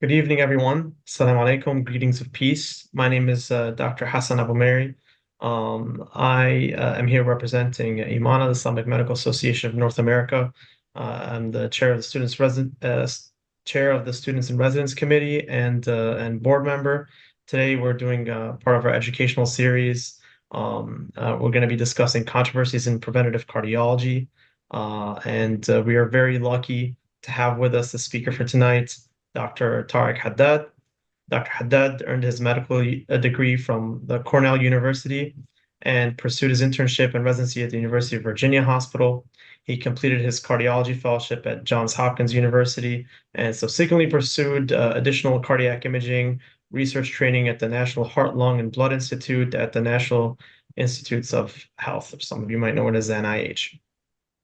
Good evening, everyone. Assalamu alaikum. Greetings of peace. My name is Dr. Hassan Abu Mary. I am here representing IMANA, the Islamic Medical Association of North America. I'm the chair of the chair of the Students in Residence Committee and board member. Today, we're doing part of our educational series. We're going to be discussing controversies in preventive cardiology, and we are very lucky to have with us the speaker for tonight, Dr. Tariq Haddad. Dr. Haddad earned his medical degree from the Cornell University and pursued his internship and residency at the University of Virginia Hospital. He completed his cardiology fellowship at Johns Hopkins University and subsequently pursued additional cardiac imaging research training at the National Heart, Lung, and Blood Institute at the National Institutes of Health. Some of you might know it as NIH.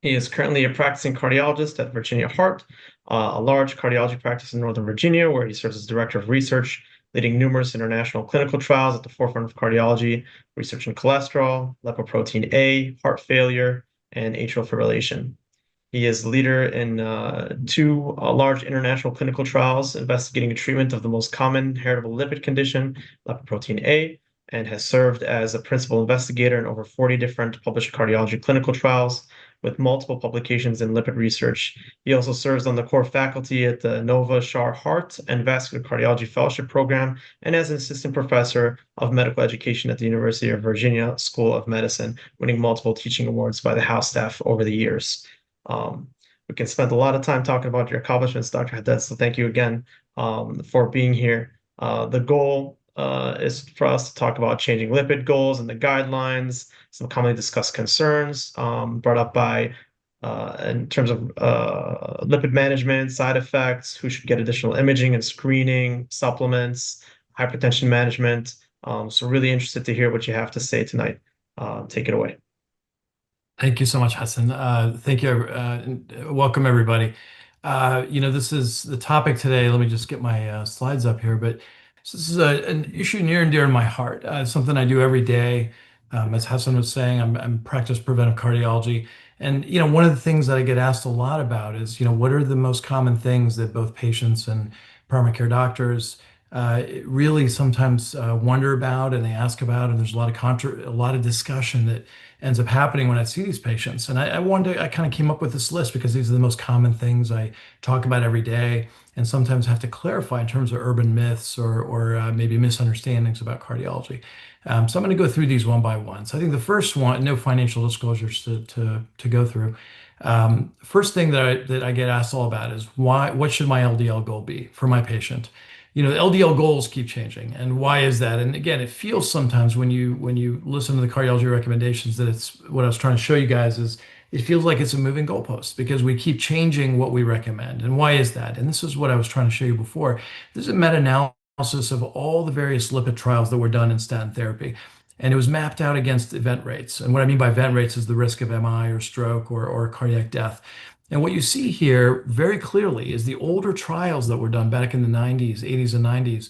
He is currently a practicing cardiologist at Virginia Heart, a large cardiology practice in Northern Virginia, where he serves as director of research, leading numerous international clinical trials at the forefront of cardiology, research in cholesterol, lipoprotein A, heart failure, and atrial fibrillation. He is leader in two large international clinical trials investigating a treatment of the most common heritable lipid condition, lipoprotein A, and has served as a principal investigator in over 40 different published cardiology clinical trials, with multiple publications in lipid research. He also serves on the core faculty at the Nova Shar Heart and Vascular Cardiology Fellowship Program and as an assistant professor of medical education at the University of Virginia School of Medicine, winning multiple teaching awards by the House staff over the years. We can spend a lot of time talking about your accomplishments, Dr. Haddad, so thank you again for being here. The goal is for us to talk about changing lipid goals and the guidelines, some commonly discussed concerns brought up by in terms of lipid management, side effects, who should get additional imaging and screening, supplements, hypertension management. So really interested to hear what you have to say tonight. Take it away. Thank you so much, Hassan. Thank you. Welcome, everybody. This is the topic today. Let me just get my slides up here. But this is an issue near and dear to my heart. Something I do every day. As Hassan was saying, I'm practice preventive cardiology. And, one of the things that I get asked a lot about is, what are the most common things that both patients and primary care doctors really sometimes wonder about and they ask about, and there's a lot of discussion that ends up happening when I see these patients. And I kind of came up with this list because these are the most common things I talk about every day, and sometimes have to clarify in terms of urban myths or maybe misunderstandings about cardiology. So I'm going to go through these one by one. So I think the first one, no financial disclosures to go through. First thing that I get asked all about is what should my LDL goal be for my patient? The LDL goals keep changing, and why is that? And again, it feels sometimes when you listen to the cardiology recommendations that it's what I was trying to show you guys is it feels like it's a moving goalpost because we keep changing what we recommend. And why is that? And this is what I was trying to show you before. This is a meta-analysis of all the various lipid trials that were done in statin therapy. And it was mapped out against event rates. And what I mean by event rates is the risk of MI or stroke or cardiac death. And what you see here very clearly is the older trials that were done back in the 90s, 80s, and 90s,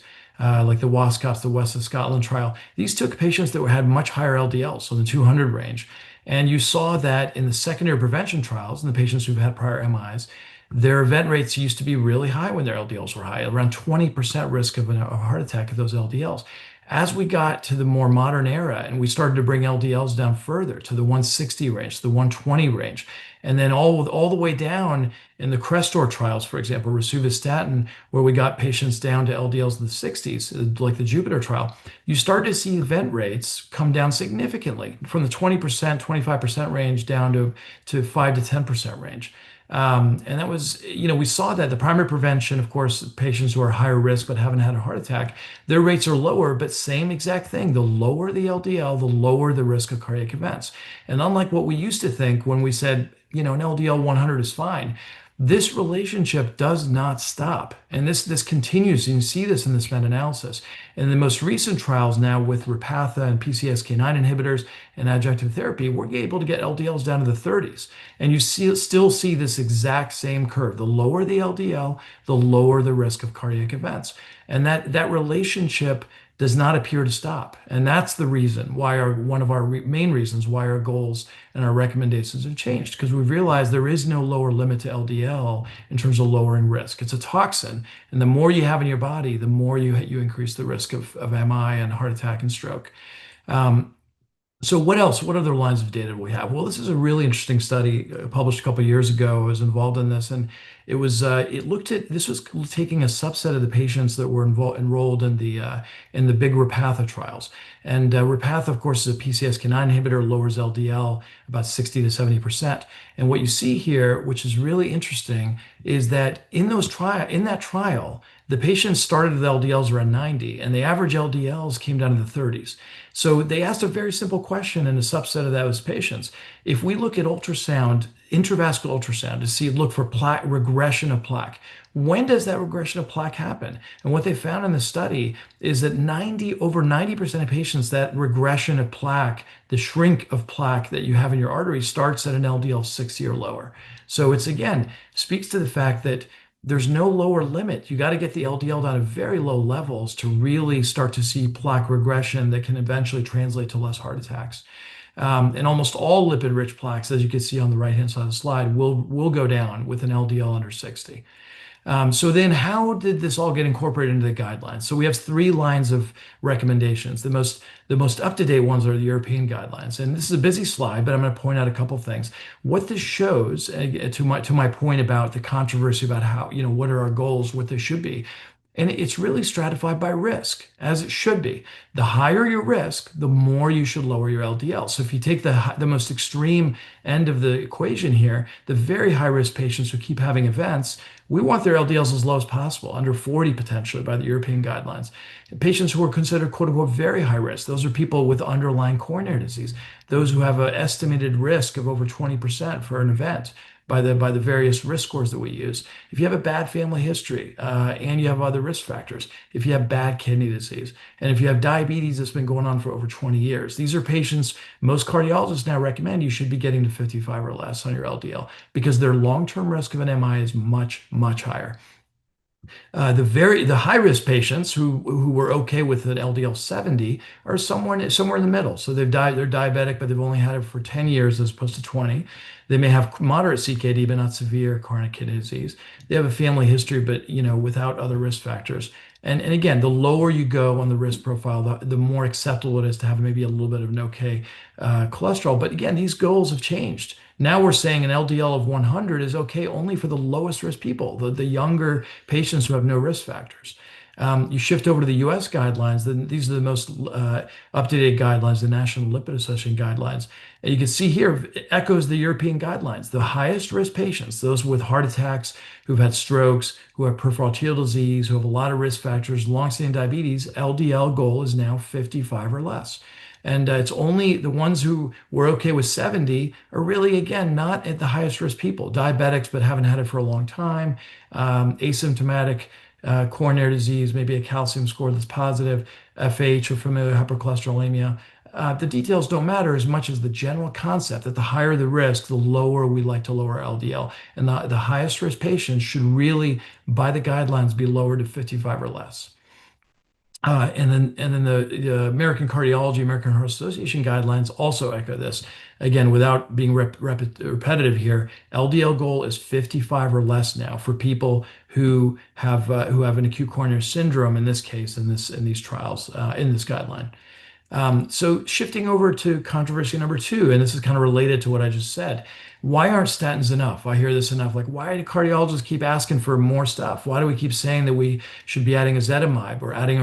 like the WASCOPS, the West of Scotland trial. These took patients that had much higher LDL, so the 200 range. And you saw that in the secondary prevention trials, in the patients who've had prior MIs, their event rates used to be really high when their LDLs were high, around 20% risk of a heart attack of those LDLs. As we got to the more modern era and we started to bring LDLs down further to the 160 range, the 120 range, and then all the way down in the Crestor trials, for example, rosuvastatin, where we got patients down to LDLs in the 60s, like the Jupiter trial, you start to see event rates come down significantly from the 20%, 25% range down to 5 to 10% range. And that was, we saw that the primary prevention, of course, patients who are higher risk but haven't had a heart attack, their rates are lower, but same exact thing. The lower the LDL, the lower the risk of cardiac events. And unlike what we used to think when we said, an LDL 100 is fine, this relationship does not stop. And this continues. And you see this in this meta-analysis. In the most recent trials now with Repatha and PCSK9 inhibitors and adjunctive therapy, we're able to get LDLs down to the 30s. And you still see this exact same curve. The lower the LDL, the lower the risk of cardiac events. And that relationship does not appear to stop. And that's the reason why one of our main reasons why our goals and our recommendations have changed, because we've realized there is no lower limit to LDL in terms of lowering risk. It's a toxin, and the more you have in your body, the more you increase the risk of MI and heart attack and stroke. Um, so what else? What other lines of data do we have? Well, this is a really interesting study published a couple of years ago. I was involved in this, and it looked at this was taking a subset of the patients that were enrolled in the big Repatha trials. And Repatha, of course, is a PCSK9 inhibitor, lowers LDL about 60 to 70%. And what you see here, which is really interesting, is that in that trial, the patients started with LDLs around 90, and the average LDLs came down to the 30s. So they asked a very simple question in a subset of those patients. If we look at ultrasound, intravascular ultrasound, look for plaque regression of plaque, when does that regression of plaque happen? And what they found in the study is that over 90% of patients, that regression of plaque, the shrink of plaque that you have in your artery, starts at an LDL 60 or lower. So it's again speaks to the fact that there's no lower limit. You got to get the LDL down to very low levels to really start to see plaque regression that can eventually translate to less heart attacks. And almost all lipid-rich plaques, as you can see on the right-hand side of the slide, will go down with an LDL under 60. So then how did this all get incorporated into the guidelines? So we have three lines of recommendations. The most up-to-date ones are the European guidelines. And this is a busy slide, but I'm going to point out a couple of things. What this shows, to my point about the controversy about how, what are our goals, what they should be. And it's really stratified by risk, as it should be. The higher your risk, the more you should lower your LDL. So if you take the most extreme end of the equation here, the very high-risk patients who keep having events, we want their LDLs as low as possible, under 40 potentially by the European guidelines. And patients who are considered quote unquote very high risk, those are people with underlying coronary disease, those who have an estimated risk of over 20% for an event by the various risk scores that we use. If you have a bad family history and you have other risk factors, if you have bad kidney disease, and if you have diabetes that's been going on for over 20 years, these are patients most cardiologists now recommend you should be getting to 55 or less on your LDL because their long-term risk of an MI is much, much higher. The high risk patients who were okay with an LDL 70 are somewhere in the middle. So they're diabetic, but they've only had it for 10 years as opposed to 20. They may have moderate CKD, but not severe chronic kidney disease. They have a family history, but without other risk factors. And again, the lower you go on the risk profile, the more acceptable it is to have maybe a little bit of an okay cholesterol. But again, these goals have changed. Now we're saying an LDL of 100 is okay only for the lowest risk people, the younger patients who have no risk factors. You shift over to the US guidelines, then these are the most up-to-date guidelines, the National Lipid Association guidelines. And you can see here, it echoes the European guidelines. The highest risk patients, those with heart attacks, who've had strokes, who have peripheral arterial disease, who have a lot of risk factors, long-standing diabetes, LDL goal is now 55 or less. And it's only the ones who were okay with 70 are really, again, not at the highest risk people. Diabetics, but haven't had it for a long time. Asymptomatic coronary disease, maybe a calcium score that's positive, FH or familial hypercholesterolemia. The details don't matter as much as the general concept that the higher the risk, the lower we like to lower LDL. And the highest risk patients should really, by the guidelines, be lowered to 55 or less. And then the American Cardiology, American Heart Association guidelines also echo this. Again, without being repetitive here, LDL goal is 55 or less now for people who have an acute coronary syndrome. In this case, in these trials, in this guideline. So shifting over to controversy number 2, and this is kind of related to what I just said. Why aren't statins enough? I hear this enough. Like, why do cardiologists keep asking for more stuff? Why do we keep saying that we should be adding ezetimibe or adding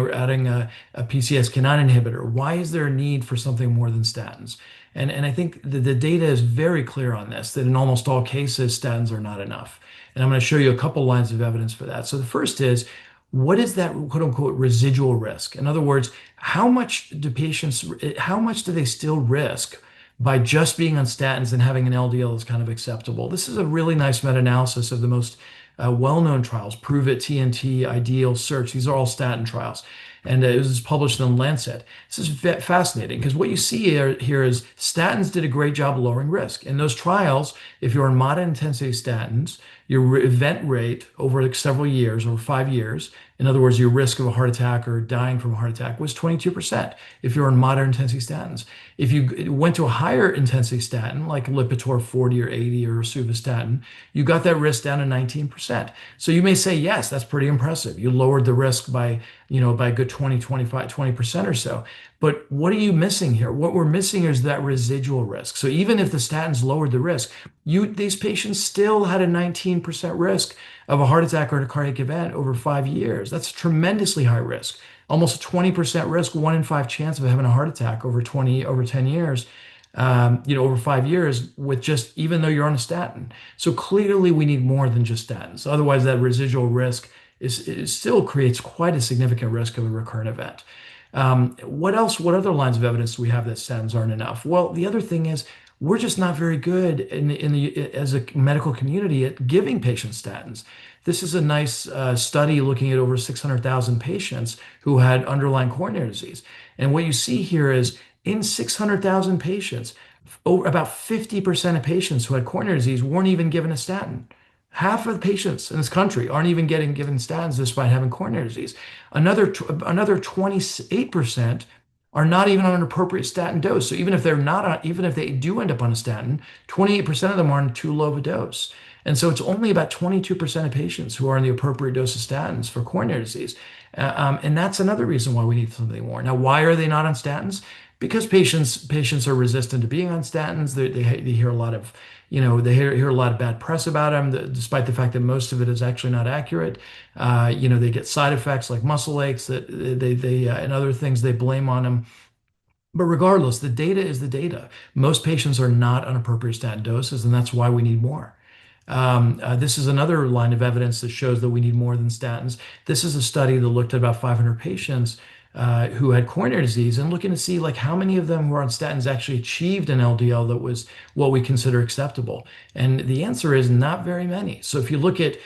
a PCSK9 inhibitor? Why is there a need for something more than statins? And I think the data is very clear on this, that in almost all cases, statins are not enough. And I'm going to show you a couple lines of evidence for that. So the first is, what is that quote unquote residual risk? In other words, how much do they still risk by just being on statins and having an LDL that's kind of acceptable? This is a really nice meta-analysis of the most well-known trials, Prove It, TNT, Ideal, Search. These are all statin trials. And it was published in Lancet. This is fascinating because what you see here is statins did a great job lowering risk. In those trials, if you're on moderate intensity statins, your event rate over like several years, over 5 years, in other words, your risk of a heart attack or dying from a heart attack was 22% if you're on moderate intensity statins. If you went to a higher intensity statin, like Lipitor 40 or 80 or rosuvastatin, you got that risk down to 19%. So you may say, yes, that's pretty impressive. You lowered the risk by, by a good 20, 25, 20% or so. But what are you missing here? What we're missing is that residual risk. So even if the statins lowered the risk, these patients still had a 19% risk of a heart attack or a cardiac event over 5 years. That's tremendously high risk. Almost a 20% risk, 1 in 5 chance of having a heart attack over 10 years, over 5 years with just, even though you're on a statin. So clearly we need more than just statins. Otherwise that residual risk is still creates quite a significant risk of a recurrent event. What else? What other lines of evidence do we have that statins aren't enough? Well, the other thing is we're just not very good as a medical community at giving patients statins. This is a nice study looking at over 600,000 patients who had underlying coronary disease. And what you see here is in 600,000 patients, about 50% of patients who had coronary disease weren't even given a statin. Half of the patients in this country aren't even getting given statins despite having coronary disease. Another 28% are not even on an appropriate statin dose. So even if even if they do end up on a statin, 28% of them are on too low of a dose. And so it's only about 22% of patients who are on the appropriate dose of statins for coronary disease. And that's another reason why we need something more. Now, why are they not on statins? Because patients are resistant to being on statins. They hear a lot of they hear a lot of bad press about them, despite the fact that most of it is actually not accurate. They get side effects like muscle aches that and other things they blame on them. But regardless, the data is the data. Most patients are not on appropriate statin doses, and that's why we need more. This is another line of evidence that shows that we need more than statins. This is a study that looked at about 500 patients who had coronary disease and looking to see like how many of them who were on statins actually achieved an LDL that was what we consider acceptable. And the answer is not very many. So if you look at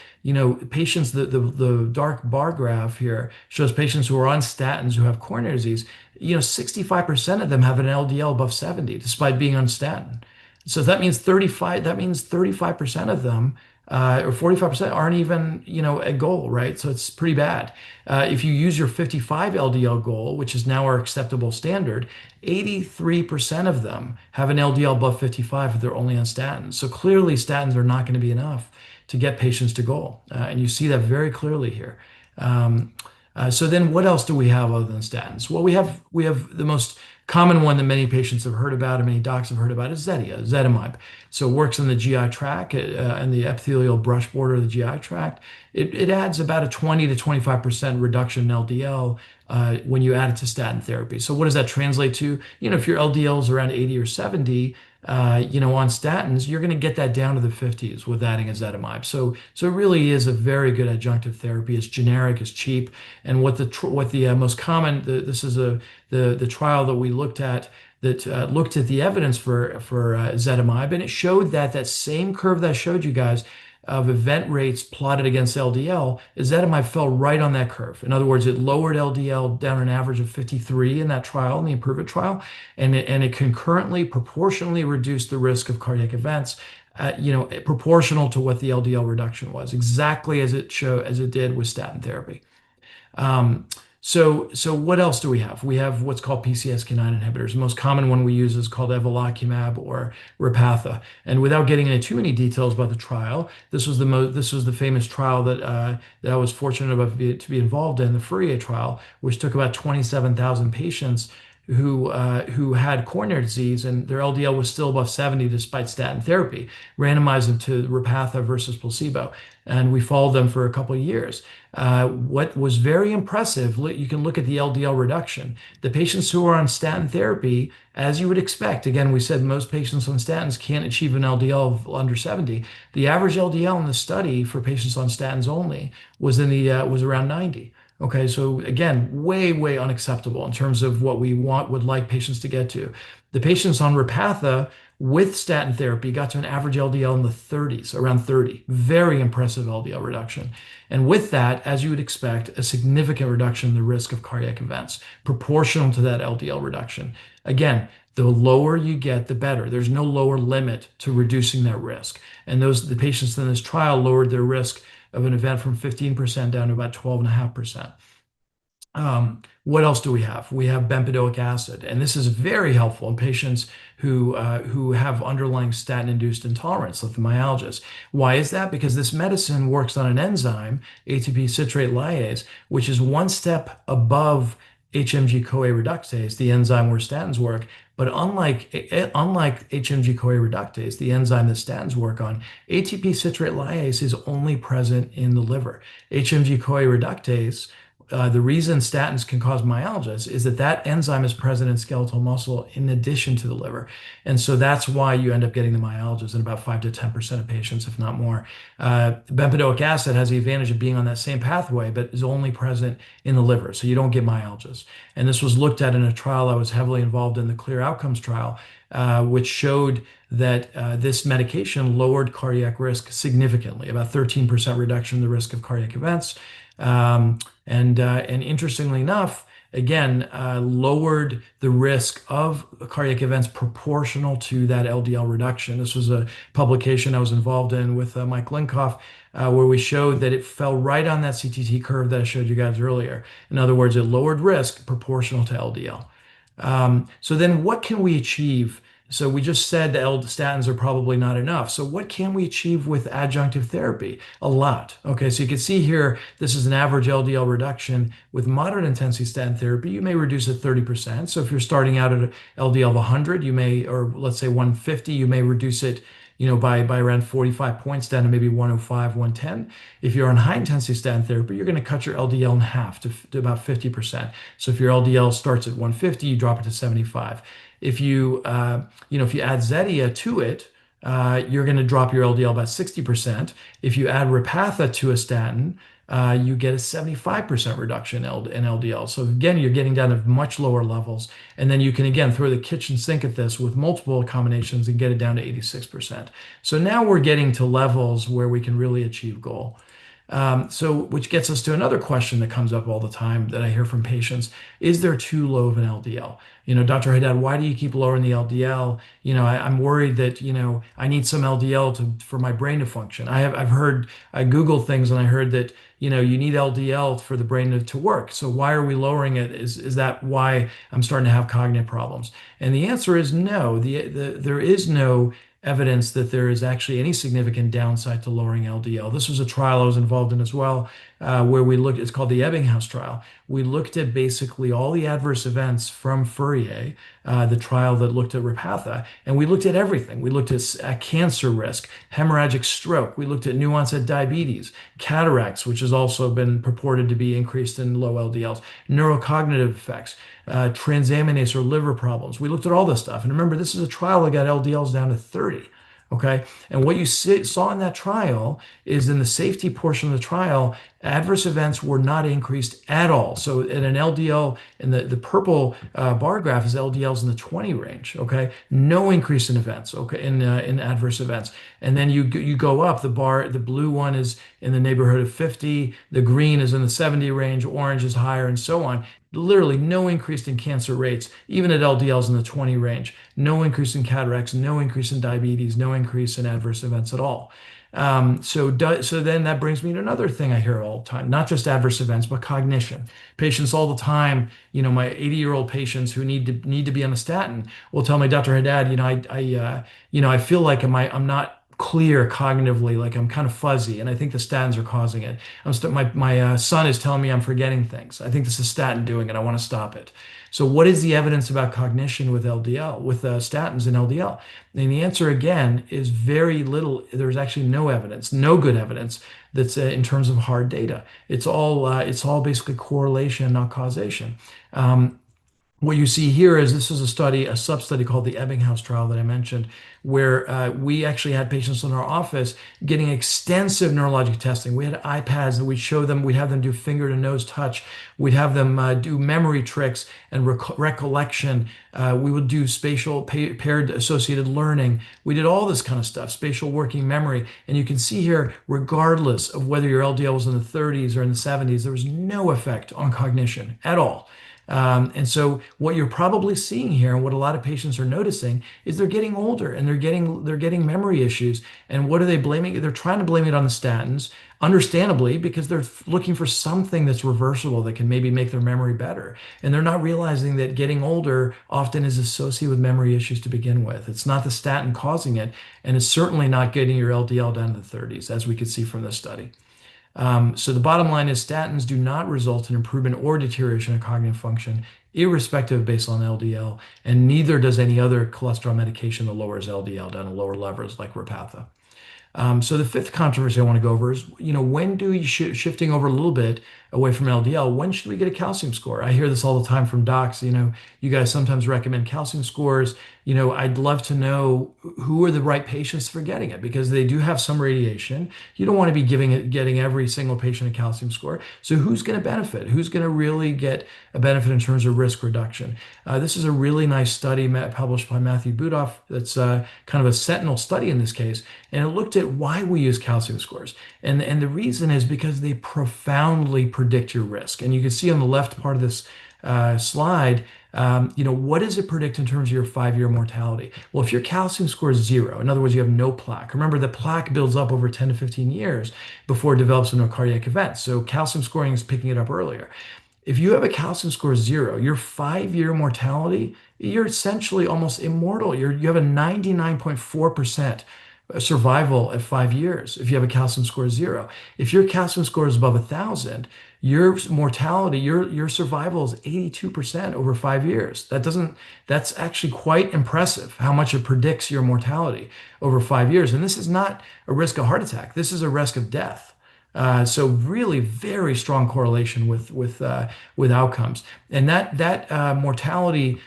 patients, the dark bar graph here shows patients who are on statins who have coronary disease. 65% of them have an LDL above 70 despite being on statin. So that means 35% of them or 45% aren't even, a goal, right? So it's pretty bad. If you use your 55 LDL goal, which is now our acceptable standard, 83% of them have an LDL above 55 if they're only on statins. So clearly statins are not going to be enough to get patients to goal. And you see that very clearly here. So then what else do we have other than statins? Well, we have the most common one that many patients have heard about and many docs have heard about is ezetimibe. So it works in the GI tract and the epithelial brush border of the GI tract. It adds about a 20 to 25% reduction in LDL when you add it to statin therapy. So what does that translate to? If your LDL is around 80 or 70, on statins, you're going to get that down to the 50s with adding ezetimibe. So it really is a very good adjunctive therapy. It's generic, it's cheap, and what the most common this is the trial that we looked at that looked at the evidence for ezetimibe, and it showed that same curve that I showed you guys of event rates plotted against LDL, ezetimibe fell right on that curve. In other words, it lowered LDL down an average of 53 in that trial, in the IMPROVE-IT trial, and it concurrently, proportionally reduced the risk of cardiac events, proportional to what the LDL reduction was, exactly as it did with statin therapy. So what else do we have? We have what's called PCSK9 inhibitors. The most common one we use is called evolocumab or Repatha. And without getting into too many details about the trial, this was the famous trial that I was fortunate enough to be involved in, the Fourier trial, which took about 27,000 patients who had coronary disease and their LDL was still above 70 despite statin therapy, randomized them to Repatha versus placebo. And we followed them for a couple of years. What was very impressive, you can look at the LDL reduction. The patients who are on statin therapy, as you would expect, again, we said most patients on statins can't achieve an LDL of under 70. The average LDL in the study for patients on statins only was around 90. Okay, so again, way, way unacceptable in terms of what we would like patients to get to. The patients on Repatha with statin therapy got to an average LDL in the 30s, around 30. Very impressive LDL reduction. And with that, as you would expect, a significant reduction in the risk of cardiac events, proportional to that LDL reduction. Again, The lower you get, the better. There's no lower limit to reducing that risk. And the patients in this trial lowered their risk of an event from 15% down to about 12.5%. What else do we have? We have bempedoic acid, and this is very helpful in patients who have underlying statin-induced intolerance, like the myalgias. Why is that? Because this medicine works on an enzyme, ATP citrate lyase, which is one step above HMG-CoA reductase, the enzyme where statins work. But unlike HMG-CoA reductase, the enzyme that statins work on, ATP citrate lyase is only present in the liver. HMG-CoA reductase, the reason statins can cause myalgias is that enzyme is present in skeletal muscle in addition to the liver. And so that's why you end up getting the myalgias in about 5 to 10% of patients, if not more. Bempedoic acid has the advantage of being on that same pathway, but is only present in the liver, so you don't get myalgias. And this was looked at in a trial I was heavily involved in, the CLEAR Outcomes trial, which showed that this medication lowered cardiac risk significantly, about 13% reduction in the risk of cardiac events. And interestingly enough, again, lowered the risk of cardiac events proportional to that LDL reduction. This was a publication I was involved in with Mike Linkoff, where we showed that it fell right on that CTT curve that I showed you guys earlier. In other words, it lowered risk proportional to LDL. So then what can we achieve? So we just said the statins are probably not enough. So what can we achieve with adjunctive therapy? A lot. Okay, so you can see here, this is an average LDL reduction. With moderate intensity statin therapy, you may reduce it 30%. So if you're starting out at an LDL of 100, you may, or let's say 150, you may reduce it by around 45 points down to maybe 105, 110. If you're on high intensity statin therapy, you're going to cut your LDL in half to about 50%. So if your LDL starts at 150, you drop it to 75. If you add Zetia to it, you're going to drop your LDL about 60%. If you add Repatha to a statin, you get a 75% reduction in LDL. So again, you're getting down to much lower levels. And then you can, again, throw the kitchen sink at this with multiple combinations and get it down to 86%. So now we're getting to levels where we can really achieve goal. Which gets us to another question that comes up all the time that I hear from patients. Is there too low of an LDL? Dr. Haddad, why do you keep lowering the LDL? I'm worried that, I need some LDL for my brain to function. I Googled things and I heard that, you need LDL for the brain to work. So why are we lowering it? Is that why I'm starting to have cognitive problems? And the answer is no. There is no evidence that there is actually any significant downside to lowering LDL. This was a trial I was involved in as well, where it's called the Ebbinghaus trial. We looked at basically all the adverse events from Fourier, the trial that looked at Repatha, and we looked at everything. We looked at cancer risk, hemorrhagic stroke. We looked at new onset diabetes, cataracts, which has also been purported to be increased in low LDLs, neurocognitive effects, transaminase or liver problems. We looked at all this stuff. And remember, this is a trial that got LDLs down to 30. Okay. And what you saw in that trial is in the safety portion of the trial, adverse events were not increased at all. So in an LDL, in the purple bar graph is LDLs in the 20 range. Okay. No increase in events. Okay. In adverse events. And then you go up, the blue one is in the neighborhood of 50. The green is in the 70 range. Orange is higher and so on. Literally no increase in cancer rates, even at LDLs in the 20 range. No increase in cataracts, no increase in diabetes, no increase in adverse events at all. So then that brings me to another thing I hear all the time, not just adverse events, but cognition. Patients all the time, my 80-year-old patients who need to be on a statin will tell me, Dr. Haddad, I feel like I'm not clear cognitively, like I'm kind of fuzzy, and I think the statins are causing it. My son is telling me I'm forgetting things. I think this is statin doing it. I want to stop it. So what is the evidence about cognition with LDL, with statins and LDL? And the answer again is very little. There's actually no evidence, no good evidence that's in terms of hard data. It's all basically correlation, not causation. What you see here is this is a sub-study called the Ebbinghaus trial that I mentioned, where we actually had patients in our office getting extensive neurologic testing. We had iPads that we'd show them, we'd have them do finger to nose touch, we'd have them do memory tricks and recollection. We would do spatial paired associated learning. We did all this kind of stuff, spatial working memory. And you can see here, regardless of whether your LDL was in the 30s or in the 70s, there was no effect on cognition at all. And so what you're probably seeing here, and what a lot of patients are noticing, is they're getting older and they're getting memory issues. And what are they blaming? They're trying to blame it on the statins, understandably, because they're looking for something that's reversible that can maybe make their memory better. And they're not realizing that getting older often is associated with memory issues to begin with. It's not the statin causing it, and it's certainly not getting your LDL down to the 30s, as we could see from this study. So the bottom line is statins do not result in improvement or deterioration of cognitive function, irrespective of baseline LDL, and neither does any other cholesterol medication that lowers LDL down to lower levels like Repatha. So the fifth controversy I want to go over is, when do you shifting over a little bit away from LDL, when should we get a calcium score? I hear this all the time from docs. You guys sometimes recommend calcium scores. I'd love to know who are the right patients for getting it, because they do have some radiation. You don't want to be getting every single patient a calcium score. So who's going to benefit? Who's going to really get a benefit in terms of risk reduction? This is a really nice study published by Matthew Budoff. That's kind of a sentinel study in this case, and it looked at why we use calcium scores. And the reason is because they profoundly predict your risk. And you can see on the left part of this slide, what does it predict in terms of your 5-year mortality? Well, if your calcium score is 0, in other words, you have no plaque. Remember, the plaque builds up over 10 to 15 years before it develops into a cardiac event. So calcium scoring is picking it up earlier. If you have a calcium score of 0, your 5-year mortality, you're essentially almost immortal. You have a 99.4% survival at 5 years if you have a calcium score of 0. If your calcium score is above 1,000, your mortality, your survival is 82% over 5 years. That's actually quite impressive how much it predicts your mortality over 5 years. And this is not a risk of heart attack. This is a risk of death. So really very strong correlation with outcomes. And that mortality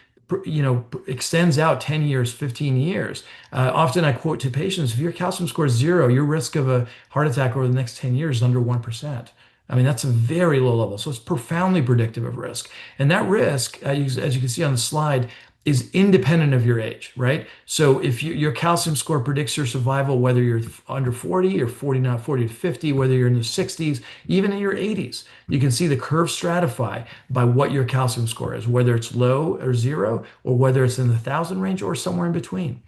extends out 10 years, 15 years. Often I quote to patients, if your calcium score is 0, your risk of a heart attack over the next 10 years is under 1%. I mean, that's a very low level. So it's profoundly predictive of risk. And that risk, as you can see on the slide, is independent of your age, right? So if your calcium score predicts your survival, whether you're under 40 or 49, 40 to 50, whether you're in the 60s, even in your 80s, you can see the curve stratify by what your calcium score is, whether it's low or 0, or whether it's in the 1,000 range or somewhere in between.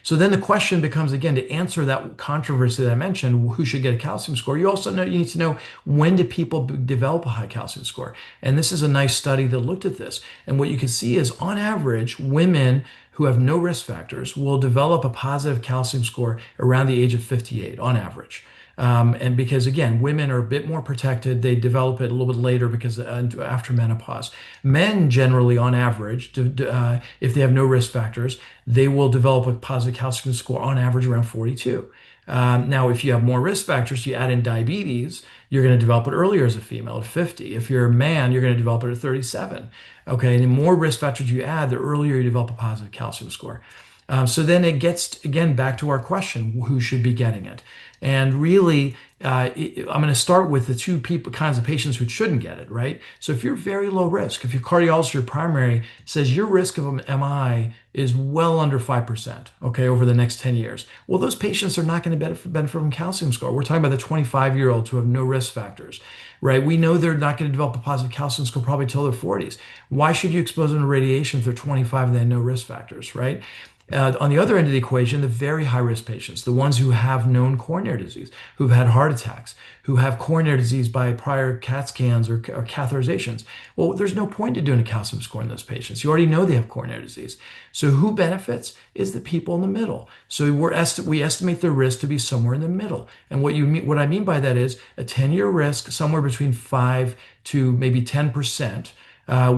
So then the question becomes, again, to answer that controversy that I mentioned, who should get a calcium score? You also you need to know, when do people develop a high calcium score? And this is a nice study that looked at this. And what you can see is, on average, women who have no risk factors will develop a positive calcium score around the age of 58 on average. And because, again, women are a bit more protected, they develop it a little bit later because after menopause. Men generally, on average, if they have no risk factors, they will develop a positive calcium score on average around 42. Now, if you have more risk factors, you add in diabetes, you're going to develop it earlier as a female at 50. If you're a man, you're going to develop it at 37. Okay, and the more risk factors you add, the earlier you develop a positive calcium score. So then it gets, again, back to our question, who should be getting it? And really, I'm going to start with the two kinds of patients who shouldn't get it, right? So if you're very low risk, if your cardiologist or primary says your risk of MI is well under 5%, okay, over the next 10 years, well, those patients are not going to benefit from calcium score. We're talking about the 25-year-olds who have no risk factors, right? We know they're not going to develop a positive calcium score probably till their 40s. Why should you expose them to radiation if they're 25 and they have no risk factors, right? On the other end of the equation, the very high-risk patients, the ones who have known coronary disease, who've had heart attacks, who have coronary disease by prior CAT scans or catheterizations. Well, there's no point in doing a calcium score in those patients. You already know they have coronary disease. So who benefits is the people in the middle. So we estimate the risk to be somewhere in the middle. And what I mean by that is a 10-year risk somewhere between 5 to maybe 10%,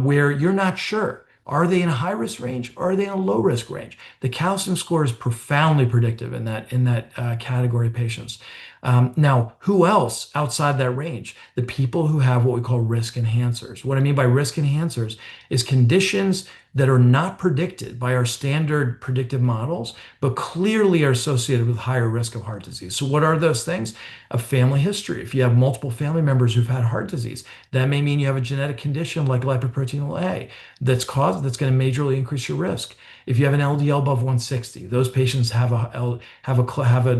where you're not sure. Are they in a high risk range, or are they in a low risk range? The calcium score is profoundly predictive in that category of patients. Now, who else outside that range? The people who have what we call risk enhancers. What I mean by risk enhancers is conditions that are not predicted by our standard predictive models, but clearly are associated with higher risk of heart disease. So what are those things? A family history. If you have multiple family members who've had heart disease, that may mean you have a genetic condition like lipoprotein A that's going to majorly increase your risk. If you have an LDL above 160, those patients have an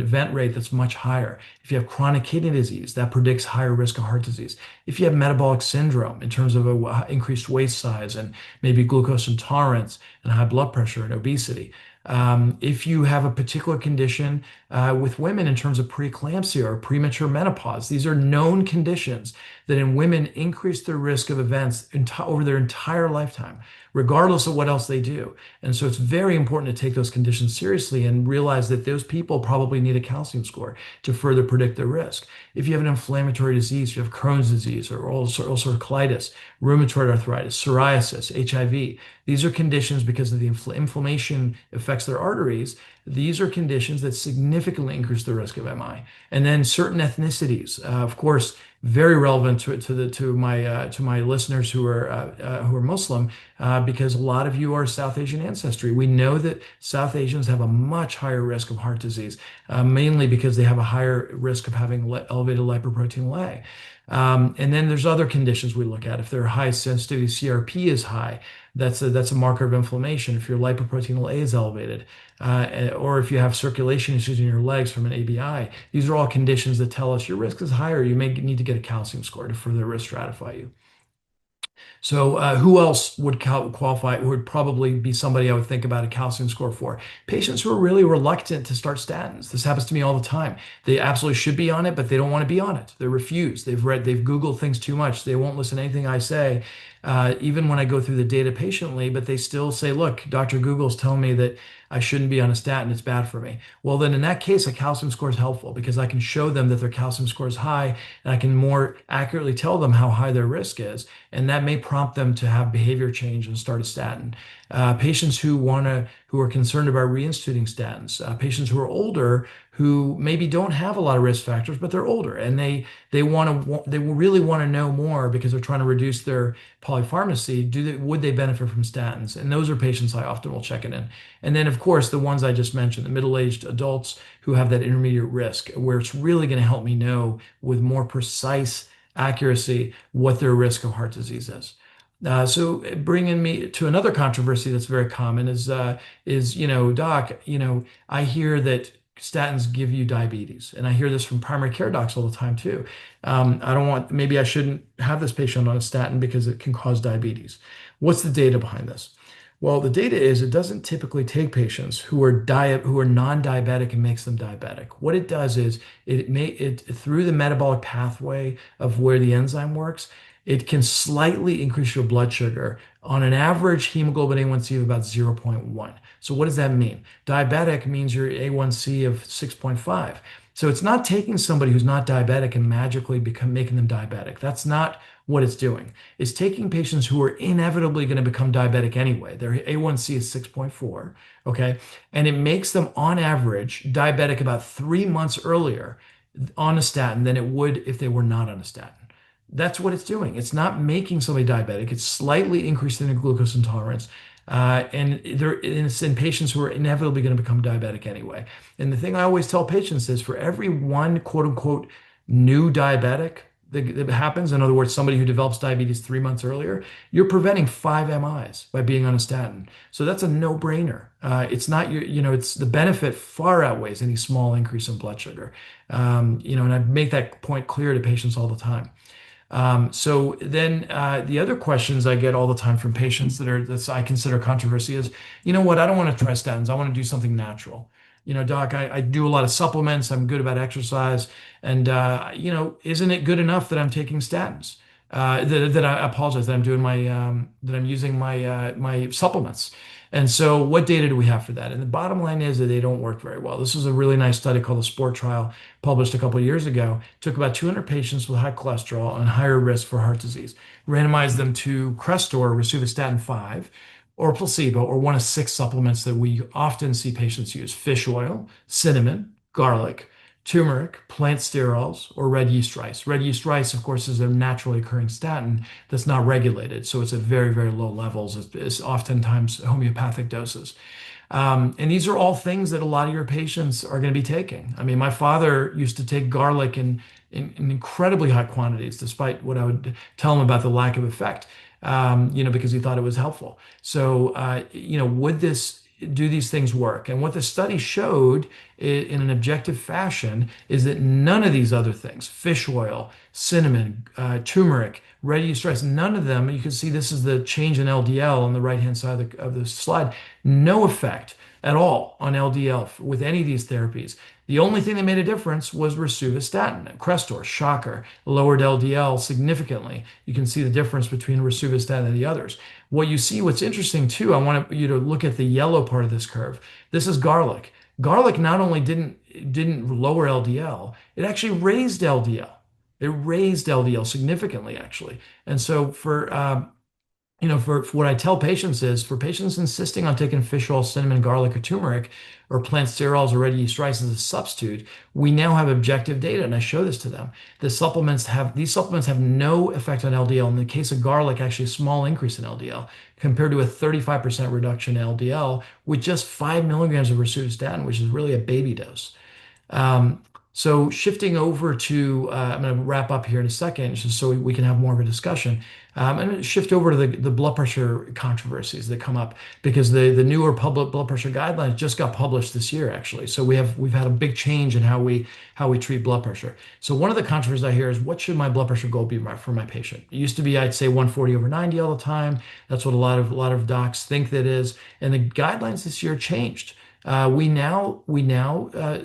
event rate that's much higher. If you have chronic kidney disease, that predicts higher risk of heart disease. If you have metabolic syndrome in terms of increased waist size and maybe glucose intolerance and high blood pressure and obesity. If you have a particular condition with women in terms of preeclampsia or premature menopause, these are known conditions that in women increase their risk of events over their entire lifetime, regardless of what else they do. And so it's very important to take those conditions seriously and realize that those people probably need a calcium score to further predict their risk. If you have an inflammatory disease, you have Crohn's disease or ulcerative colitis, rheumatoid arthritis, psoriasis, HIV, these are conditions because of the inflammation affects their arteries. These are conditions that significantly increase the risk of MI. And then certain ethnicities, of course, very relevant to my listeners who are Muslim, because a lot of you are South Asian ancestry. We know that South Asians have a much higher risk of heart disease, mainly because they have a higher risk of having elevated lipoprotein A. And then there's other conditions we look at. If their high sensitivity CRP is high, that's a marker of inflammation. If your lipoprotein A is elevated, or if you have circulation issues in your legs from an ABI, these are all conditions that tell us your risk is higher. You may need to get a calcium score to further risk stratify you. So who else would qualify? Would probably be somebody I would think about a calcium score for. Patients who are really reluctant to start statins. This happens to me all the time. They absolutely should be on it, but they don't want to be on it. They refuse. They've Googled things too much. They won't listen to anything I say, even when I go through the data patiently, but they still say, look, Dr. Google's telling me that I shouldn't be on a statin. It's bad for me. Well, then in that case, a calcium score is helpful because I can show them that their calcium score is high and I can more accurately tell them how high their risk is. And that may prompt them to have behavior change and start a statin. Patients who are concerned about reinstituting statins, patients who are older who maybe don't have a lot of risk factors, but they're older and they really want to know more because they're trying to reduce their polypharmacy. Would they benefit from statins? And those are patients I often will check it in. And then, of course, the ones I just mentioned, the middle-aged adults who have that intermediate risk, where it's really going to help me know with more precise accuracy what their risk of heart disease is. So bringing me to another controversy that's very common is doc, I hear that statins give you diabetes, and I hear this from primary care docs all the time too. Maybe I shouldn't have this patient on a statin because it can cause diabetes. What's the data behind this? Well, the data is it doesn't typically take patients who are non-diabetic and makes them diabetic. What it does is it through the metabolic pathway of where the enzyme works, it can slightly increase your blood sugar on an average hemoglobin A1C of about 0.1. So what does that mean? Diabetic means your A1C of 6.5. So it's not taking somebody who's not diabetic and magically making them diabetic. That's not what it's doing. It's taking patients who are inevitably going to become diabetic anyway. Their A1C is 6.4, okay? And it makes them, on average, diabetic about 3 months earlier on a statin than it would if they were not on a statin. That's what it's doing. It's not making somebody diabetic. It's slightly increasing their glucose intolerance. And it's in patients who are inevitably going to become diabetic anyway. And the thing I always tell patients is for every one quote unquote new diabetic that happens, in other words, somebody who develops diabetes 3 months earlier, you're preventing 5 MIs by being on a statin. So that's a no-brainer. It's not it's the benefit far outweighs any small increase in blood sugar. And I make that point clear to patients all the time. So then the other questions I get all the time from patients that I consider controversy is, you know what, I don't want to try statins. I want to do something natural. Doc, I do a lot of supplements. I'm good about exercise. And, isn't it good enough that I'm taking statins? That I apologize, that I'm doing that I'm using my supplements. And so what data do we have for that? And the bottom line is that they don't work very well. This was a really nice study called the SPORT trial published a couple of years ago. Took about 200 patients with high cholesterol and higher risk for heart disease, randomized them to Crestor, rosuvastatin 5, or placebo, or one of 6 supplements that we often see patients use: fish oil, cinnamon, garlic, turmeric, plant sterols, or red yeast rice. Red yeast rice, of course, is a naturally occurring statin that's not regulated, so it's at very, very low levels. It's oftentimes homeopathic doses. And these are all things that a lot of your patients are going to be taking. I mean, my father used to take garlic in incredibly high quantities, despite what I would tell him about the lack of effect, because he thought it was helpful. So, would this do these things work? And what the study showed in an objective fashion is that none of these other things, fish oil, cinnamon, turmeric, red yeast rice, none of them, you can see this is the change in LDL on the right-hand side of the slide, no effect at all on LDL with any of these therapies. The only thing that made a difference was rosuvastatin. Crestor, shocker, lowered LDL significantly. You can see the difference between rosuvastatin and the others. What you see, what's interesting too, I want you to look at the yellow part of this curve. This is garlic. Garlic not only didn't lower LDL, it actually raised LDL. It raised LDL significantly, actually. And so for what I tell patients is for patients insisting on taking fish oil, cinnamon, garlic, or turmeric, or plant sterols or red yeast rice as a substitute, we now have objective data, and I show this to them. These supplements have no effect on LDL. In the case of garlic, actually a small increase in LDL compared to a 35% reduction in LDL with just 5 milligrams of rosuvastatin, which is really a baby dose. So shifting over to, I'm going to wrap up here in a second, just so we can have more of a discussion. I'm going to shift over to the blood pressure controversies that come up because the newer public blood pressure guidelines just got published this year, actually. So we've had a big change in how we treat blood pressure. So one of the controversies I hear is, what should my blood pressure goal be for my patient? It used to be I'd say 140/90 all the time. That's what a lot of docs think that is, and the guidelines this year changed. We now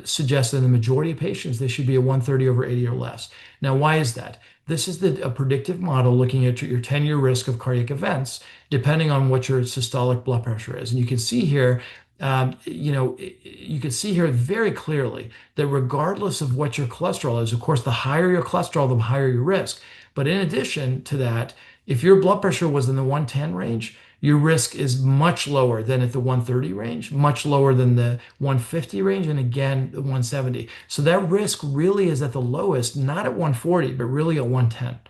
suggest that in the majority of patients, they should be a 130/80 or less. Now, why is that? This is a predictive model looking at your 10-year risk of cardiac events, depending on what your systolic blood pressure is. And you can see here, you can see here very clearly that regardless of what your cholesterol is, of course, the higher your cholesterol, the higher your risk. But in addition to that, if your blood pressure was in the 110 range, your risk is much lower than at the 130 range, much lower than the 150 range, and again, the 170. So that risk really is at the lowest, not at 140, but really at 110.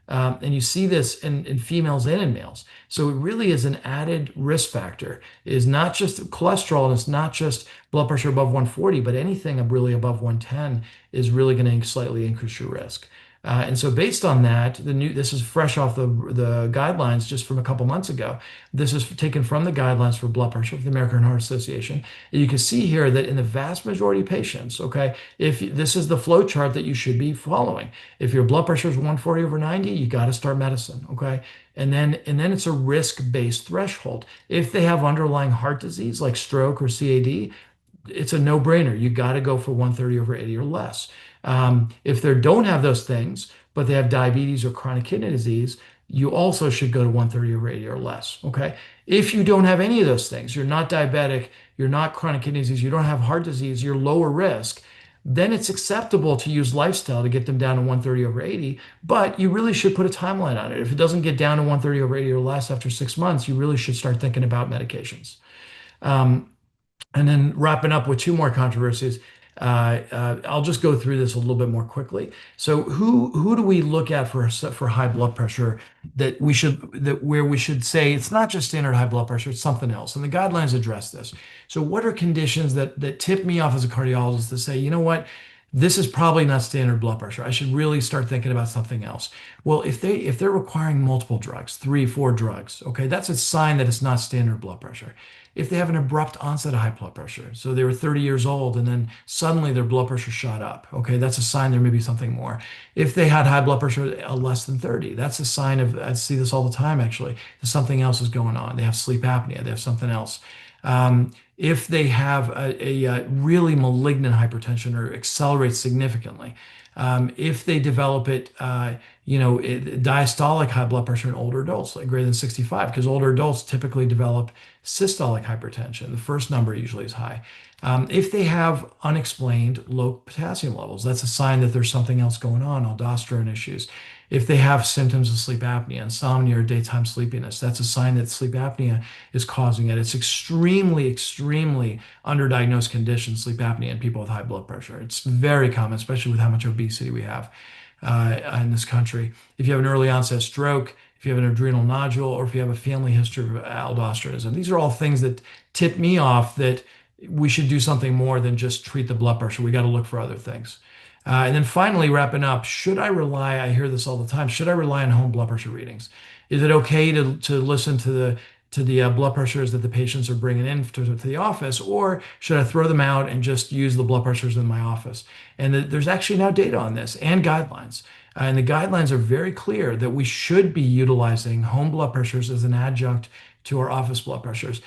And you see this in females and in males. So it really is an added risk factor. It is not just cholesterol, and it's not just blood pressure above 140, but anything really above 110 is really going to slightly increase your risk. And so based on that, this is fresh off the guidelines just from a couple months ago. This is taken from the guidelines for blood pressure of the American Heart Association. And you can see here that in the vast majority of patients, okay, if this is the flow chart that you should be following. If your blood pressure is 140/90, you got to start medicine, okay? And then it's a risk-based threshold. If they have underlying heart disease like stroke or CAD, it's a no-brainer. You got to go for 130/80 or less. If they don't have those things, but they have diabetes or chronic kidney disease, you also should go to 130/80 or less. Okay. If you don't have any of those things, you're not diabetic, you're not chronic kidney disease, you don't have heart disease, you're lower risk, then it's acceptable to use lifestyle to get them down to 130/80. But you really should put a timeline on it. If it doesn't get down to 130/80 or less after 6 months, you really should start thinking about medications. And then wrapping up with two more controversies. I'll just go through this a little bit more quickly. So who do we look at for high blood pressure where we should say it's not just standard high blood pressure, it's something else. And the guidelines address this. So what are conditions that tip me off as a cardiologist to say, you know what? This is probably not standard blood pressure. I should really start thinking about something else. Well, if they're requiring multiple drugs, 3, 4 drugs, okay, that's a sign that it's not standard blood pressure. If they have an abrupt onset of high blood pressure, so they were 30 years old and then suddenly their blood pressure shot up, okay, that's a sign there may be something more. If they had high blood pressure less than 30, that's a sign of, I see this all the time actually, that something else is going on. They have sleep apnea, they have something else. If they have a really malignant hypertension or accelerates significantly, if they develop diastolic high blood pressure in older adults, like greater than 65, because older adults typically develop systolic hypertension. The first number usually is high. If they have unexplained low potassium levels, that's a sign that there's something else going on, aldosterone issues. If they have symptoms of sleep apnea, insomnia, or daytime sleepiness, that's a sign that sleep apnea is causing it. It's extremely, extremely underdiagnosed condition, sleep apnea, in people with high blood pressure. It's very common, especially with how much obesity we have in this country. If you have an early onset stroke, if you have an adrenal nodule, or if you have a family history of aldosteronism, these are all things that tip me off that we should do something more than just treat the blood pressure. We got to look for other things. And then finally, wrapping up, I hear this all the time, should I rely on home blood pressure readings? Is it okay to listen to to the blood pressures that the patients are bringing in to the office, or should I throw them out and just use the blood pressures in my office? And there's actually now data on this and guidelines. And the guidelines are very clear that we should be utilizing home blood pressures as an adjunct to our office blood pressures.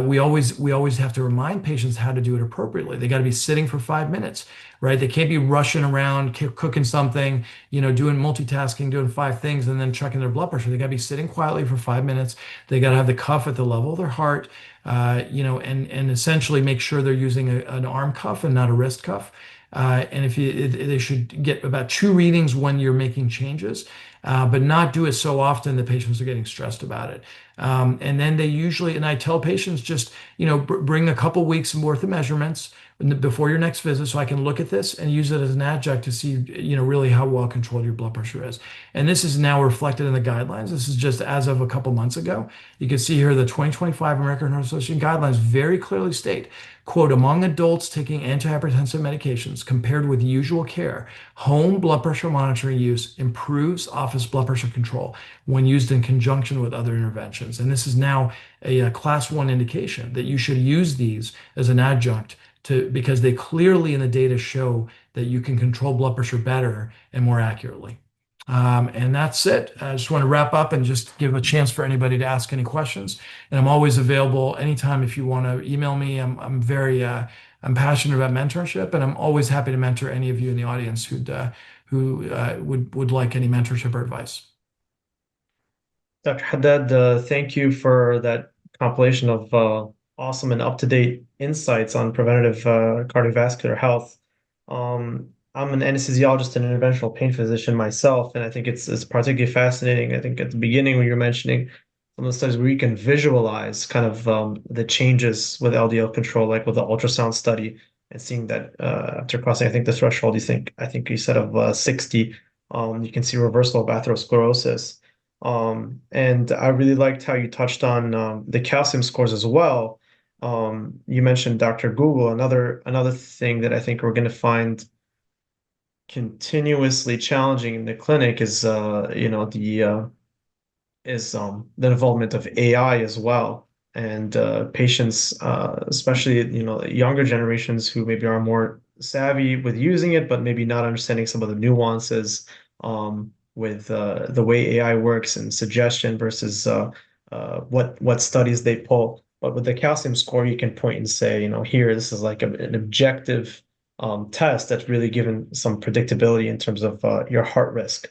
We always have to remind patients how to do it appropriately. They got to be sitting for 5 minutes, right? They can't be rushing around, cooking something, doing multitasking, doing five things, and then checking their blood pressure. They got to be sitting quietly for 5 minutes. They got to have the cuff at the level of their heart, and essentially make sure they're using an arm cuff and not a wrist cuff. And they should get about two readings when you're making changes, but not do it so often that patients are getting stressed about it. And then and I tell patients just, bring a couple weeks worth of measurements before your next visit so I can look at this and use it as an adjunct to see, really how well controlled your blood pressure is. And this is now reflected in the guidelines. This is just as of a couple months ago. You can see here the 2025 American Heart Association guidelines very clearly state, quote, among adults taking antihypertensive medications compared with usual care, home blood pressure monitoring use improves office blood pressure control when used in conjunction with other interventions. And this is now a class 1 indication that you should use these as an adjunct because they clearly in the data show that you can control blood pressure better and more accurately. And that's it. I just want to wrap up and just give a chance for anybody to ask any questions. And I'm always available anytime if you want to email me. I'm passionate about mentorship, and I'm always happy to mentor any of you in the audience who would like any mentorship or advice. Dr. Haddad, thank you for that compilation of awesome and up-to-date insights on preventative cardiovascular health. I'm an anesthesiologist and interventional pain physician myself, and I think it's particularly fascinating. I think at the beginning when you were mentioning some of the studies where you can visualize kind of the changes with LDL control, like with the ultrasound study, and seeing that after crossing, I think the threshold, I think you said of 60, you can see reversal of atherosclerosis. And I really liked how you touched on the calcium scores as well. You mentioned Dr. Google. Another thing that I think we're going to find continuously challenging in the clinic is the involvement of AI as well, and patients, especially younger generations who maybe are more savvy with using it, but maybe not understanding some of the nuances with the way AI works and suggestion versus what studies they pull. But with the calcium score, you can point and say, here, this is like an objective test that's really given some predictability in terms of your heart risk.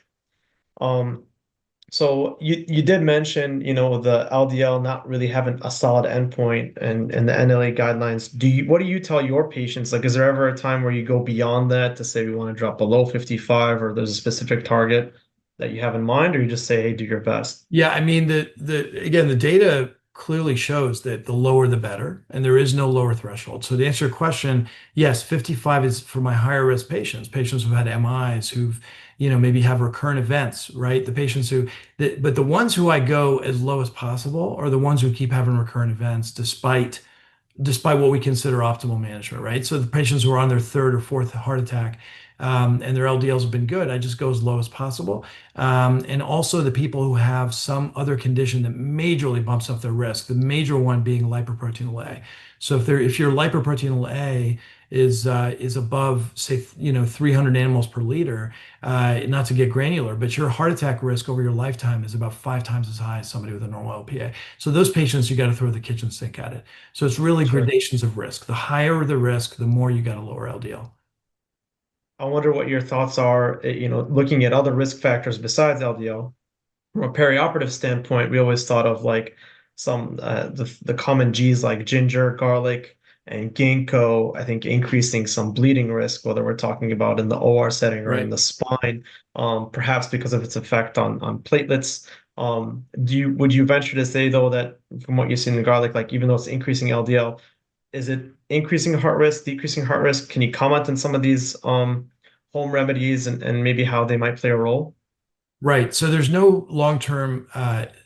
So you did mention, the LDL not really having a solid endpoint and the NLA guidelines. What do you tell your patients? Like, is there ever a time where you go beyond that to say we want to drop below 55, or there's a specific target that you have in mind, or you just say, hey, do your best? Yeah, I mean again, the data clearly shows that the lower the better, and there is no lower threshold. So to answer your question, yes, 55 is for my higher risk patients who've had MIs, who've maybe have recurrent events, right? The patients but the ones who I go as low as possible are the ones who keep having recurrent events despite what we consider optimal management, right? So the patients who are on their third or fourth heart attack, and their LDLs have been good, I just go as low as possible. And also the people who have some other condition that majorly bumps up their risk, the major one being lipoprotein A. So if your lipoprotein A is above, say, 300 nanomoles per liter, not to get granular, but your heart attack risk over your lifetime is about 5 times as high as somebody with a normal LPA. So those patients, you got to throw the kitchen sink at it. So it's really Sure. gradations of risk. The higher the risk, the more you got to lower LDL. I wonder what your thoughts are, looking at other risk factors besides LDL. From a perioperative standpoint, we always thought of like some the common G's like ginger, garlic, and ginkgo. I think increasing some bleeding risk, whether we're talking about in the OR setting or in Right. the spine, perhaps because of its effect on platelets. Would you venture to say though that from what you see in the garlic, like even though it's increasing LDL, is it increasing heart risk, decreasing heart risk? Can you comment on some of these home remedies and maybe how they might play a role? Right. So there's no long-term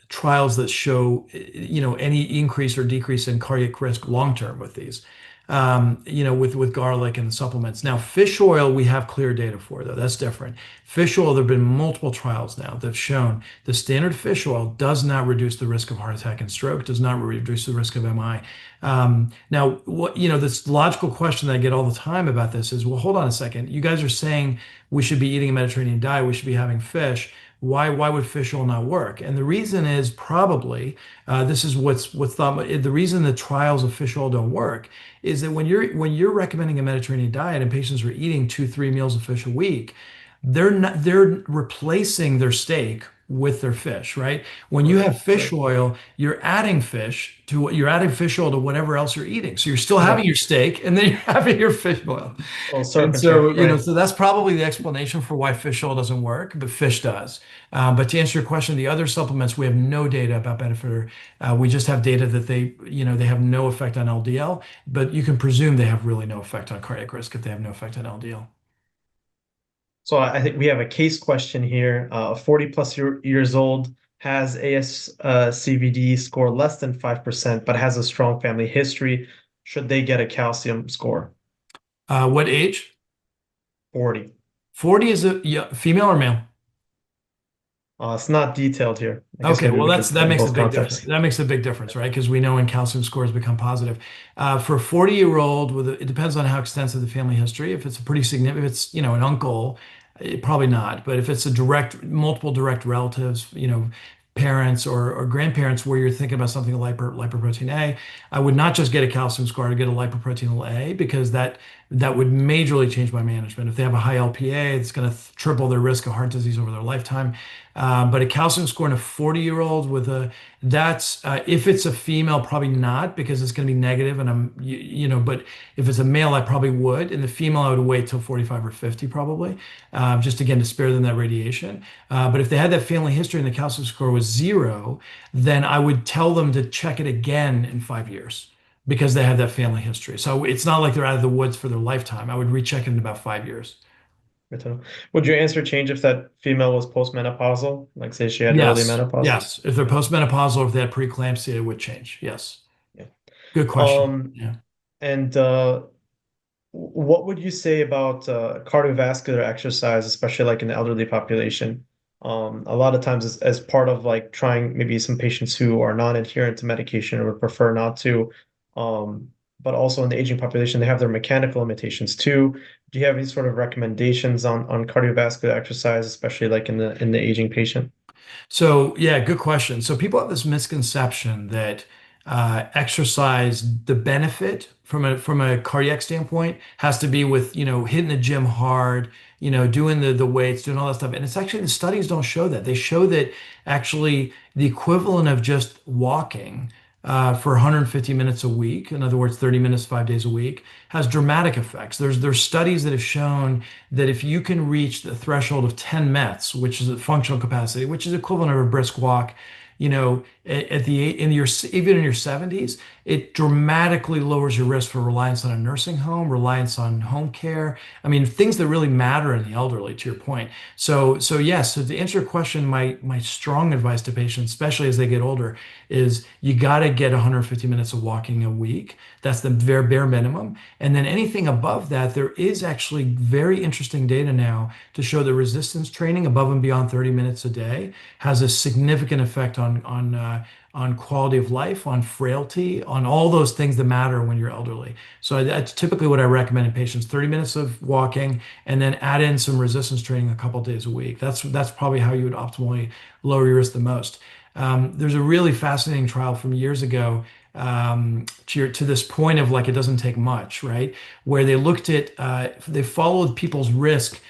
trials that show, any increase or decrease in cardiac risk long-term with these. with garlic and the supplements. Now, fish oil, we have clear data for, though. That's different. Fish oil, there have been multiple trials now that have shown the standard fish oil does not reduce the risk of heart attack and stroke, does not reduce the risk of MI. Now, this logical question that I get all the time about this is, well, hold on a second. You guys are saying we should be eating a Mediterranean diet, we should be having fish. Why would fish oil not work? And the reason is probably this is what's thought. The reason the trials of fish oil don't work is that when you're recommending a Mediterranean diet and patients are eating 2-3 meals of fish a week, they're replacing their steak with their fish, right? When you Right. have fish Right. oil, you're adding fish oil to whatever else you're eating. So you're still having Yeah. your steak and then you're having your fish oil. Well, And serpentine. so, Right. so that's probably the explanation for why fish oil doesn't work, but fish does. But to answer your question, the other supplements, we have no data about benefit. We just have data that they have no effect on LDL, but you can presume they have really no effect on cardiac risk if they have no effect on LDL. So I think we have a case question here. 40 plus years old, has ASCVD score less than 5%, but has a strong family history. Should they get a calcium score? What age? 40. 40 is a female or male? It's not detailed here. I guess Okay, maybe well we can that put in makes a both big difference. contexts. That makes a big difference, right? Because we know when calcium scores become positive. For a 40-year-old it depends on how extensive the family history. If it's a pretty significant, if it's an uncle, probably not. But if it's multiple direct relatives, parents or grandparents, where you're thinking about something like lipoprotein A, I would not just get a calcium score to get a lipoprotein A because that would majorly change my management. If they have a high LPA, it's going to triple their risk of heart disease over their lifetime. But a calcium score in a 40-year-old that's if it's a female, probably not because it's going to be negative. And but if it's a male, I probably would. And the female, I would wait till 45 or 50 probably, just again to spare them that radiation. But if they had that family history and the calcium score was 0, then I would tell them to check it again in 5 years because they have that family history. So it's not like they're out of the woods for their lifetime. I would recheck it in about 5 years. Good to know. Would your answer change if that female was postmenopausal? Like say she had early Yes, menopause? yes. If they're postmenopausal or if they had preeclampsia, it would change. Yes. Yeah. Good question. Um, Yeah. and what would you say about cardiovascular exercise, especially like in the elderly population? A lot of times as part of like trying maybe some patients who are non-adherent to medication or would prefer not to, um, but also in the aging population, they have their mechanical limitations too. Do you have any sort of recommendations on cardiovascular exercise, especially like in the aging patient? So, yeah, good question. So, people have this misconception that exercise, the benefit from a cardiac standpoint, has to be with hitting the gym hard, doing the weights, doing all that stuff. And it's actually the studies don't show that. They show that actually the equivalent of just walking for 150 minutes a week, in other words, 30 minutes 5 days a week, has dramatic effects. There's studies that have shown that if you can reach the threshold of 10 METs, which is a functional capacity, which is equivalent of a brisk walk, at the in your even in your 70s, it dramatically lowers your risk for reliance on a nursing home, reliance on home care. I mean, things that really matter in the elderly, to your point. So yes, so to answer your question, my strong advice to patients, especially as they get older, is you got to get 150 minutes of walking a week. That's the very bare minimum. And then anything above that, there is actually very interesting data now to show that resistance training above and beyond 30 minutes a day has a significant effect on quality of life, on frailty, on all those things that matter when you're elderly. So that's typically what I recommend in patients: 30 minutes of walking, and then add in some resistance training a couple days a week. That's probably how you would optimally lower your risk the most. There's a really fascinating trial from years ago, to this point of like it doesn't take much, right? Where they followed people's risk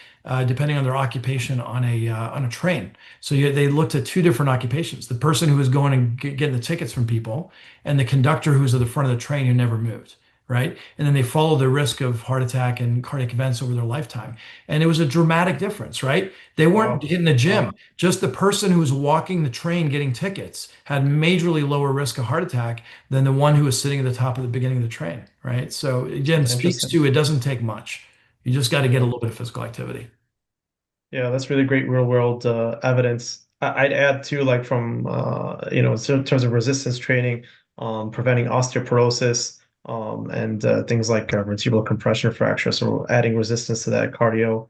depending on their occupation on a train. So they looked at two different occupations: the person who was going and getting the tickets from people, and the conductor who was at the front of the train who never moved. Right. And then they followed the risk of heart attack and cardiac events over their lifetime. And it was a dramatic difference, right? They weren't Wow. hitting the gym. Wow. Just the person who was walking the train getting tickets had majorly lower risk of heart attack than the one who was sitting at the top of the beginning of the train, right? So again, speaks Interesting. to it doesn't take much. You just got to get a little bit of physical activity. Yeah, that's really great real world evidence. I'd add too, like from in terms of resistance training, preventing osteoporosis. and things like vertebral compression fracture. So adding resistance to that cardio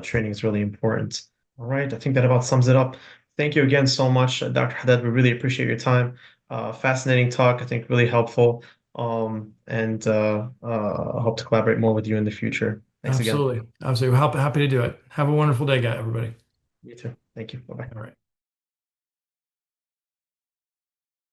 training is really important. All right, I think that about sums it up. Thank you again so much, Dr. Haddad. We really appreciate your time. Fascinating talk, I think really helpful. And I hope to collaborate more with you in the future. Thanks again. Absolutely. Absolutely. Happy to do it. Have a wonderful day, guy, everybody. You too. Thank you. Bye bye. All right.